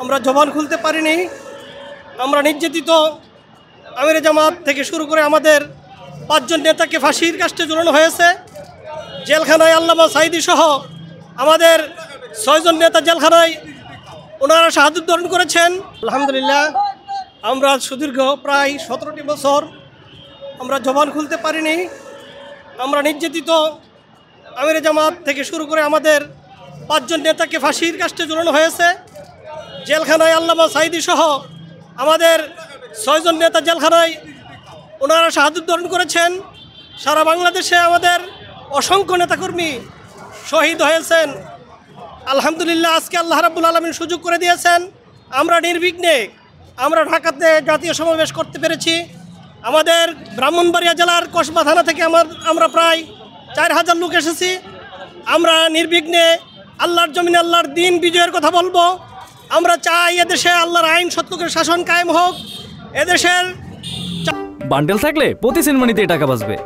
আমরা জবান খুলতে পারিনি। আমরা নির্যাতিত। আমিরে জামাত থেকে শুরু করে আমাদের 5 জন নেতাকে ফাঁসির কাস্টে ঝুলানো হয়েছে। জেলখানায় আল্লামা সাঈদী সহ আমাদের 6 জন নেতা জেলখানায় ওনারা শাহাদাত বরণ করেছেন। আলহামদুলিল্লাহ, আমরা সুদীর্ঘ প্রায় 17টি বছর আমরা জবান খুলতে পারিনি। আমরা নির্যাতিত। আমিরে জামাত থেকে শুরু করে আমাদের 5 জন নেতাকে ফাঁসির কাস্টে ঝুলানো হয়েছে। জেলখানায় আল্লামা সাঈদী সহ আমাদের 6 জন নেতা জেলখানায় ওনারা শাহাদাত বরণ করেছেন। সারা বাংলাদেশে আমাদের অসংখ্য নেতাকর্মী শহীদ হয়েছেন। আলহামদুলিল্লাহ, আজকে আল্লাহ রাব্বুল আলামিন সুযোগ করে দিয়েছেন। আমরা নির্বিঘ্নে আমরা ঢাকাতে জাতীয় সমাবেশ করতে পেরেছি। আমাদের ব্রাহ্মণবাড়িয়া জেলার কসবা থানা থেকে আমরা প্রায় 4000 লোক এসেছি। আমরা নির্বিঘ্নে আল্লাহর জমিনে আল্লাহর দিন বিজয়ের কথা বলবো। আমরা চাই এদেশে আল্লাহর আইন সত্যকের শাসন কায়েম হোক। এদেশের বান্ডেল থাকলে প্রতি সেনমানিতে টাকা বাঁচবে।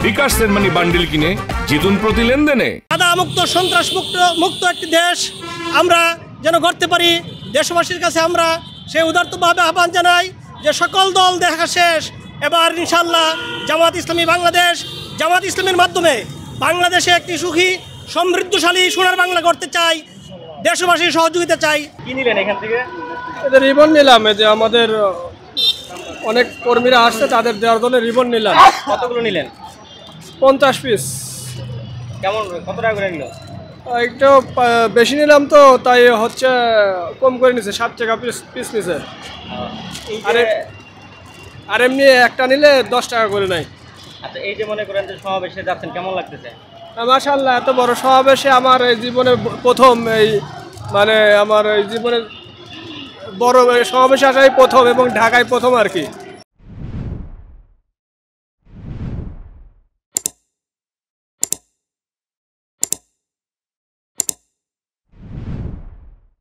বিকাশ সেনমানি বান্ডেল কিনে জিতুন প্রতি লেনদেনে। সাদা মুক্ত, সন্ত্রাস মুক্ত একটি দেশ আমরা যেন গড়তে পারি। দেশবাসীর কাছে আমরা সেই উদারতভাবে আহ্বান জানাই যে সকল দল দেখা শেষ, এবার ইনশাল্লাহ জামাত ইসলামী বাংলাদেশ, জামাত ইসলামের মাধ্যমে বাংলাদেশে একটি সুখী সমৃদ্ধশালী সোনার বাংলা করতে চাই। দেশবাসীর সহযোগিতা চাই। কি নিলেন এখান থেকে? এদের রিবন নিলাম, এই যে আমাদের অনেক কর্মীরা আসছে তাদের দেওয়ার জন্য রিবন নিলাম। কতগুলো নিলেন? 50 পিস। কেমন, কত টাকা করে নিল? একটু বেশি নিলাম তো, তাই হচ্ছে কম করে নিছে, 7 টাকা পিস নিছে। আর এমনি একটা নিলে 10 টাকা করে নেয়। আচ্ছা, এই যে মনে করেন যে সমাবেশে যাচ্ছেন, কেমন লাগতেছে? মাশাআল্লাহ, এত বড় সমাবেশে আমার এই জীবনে প্রথম, আমার এই জীবনে বড় সমাবেশে আসাই প্রথম এবং ঢাকায় প্রথম আর কি।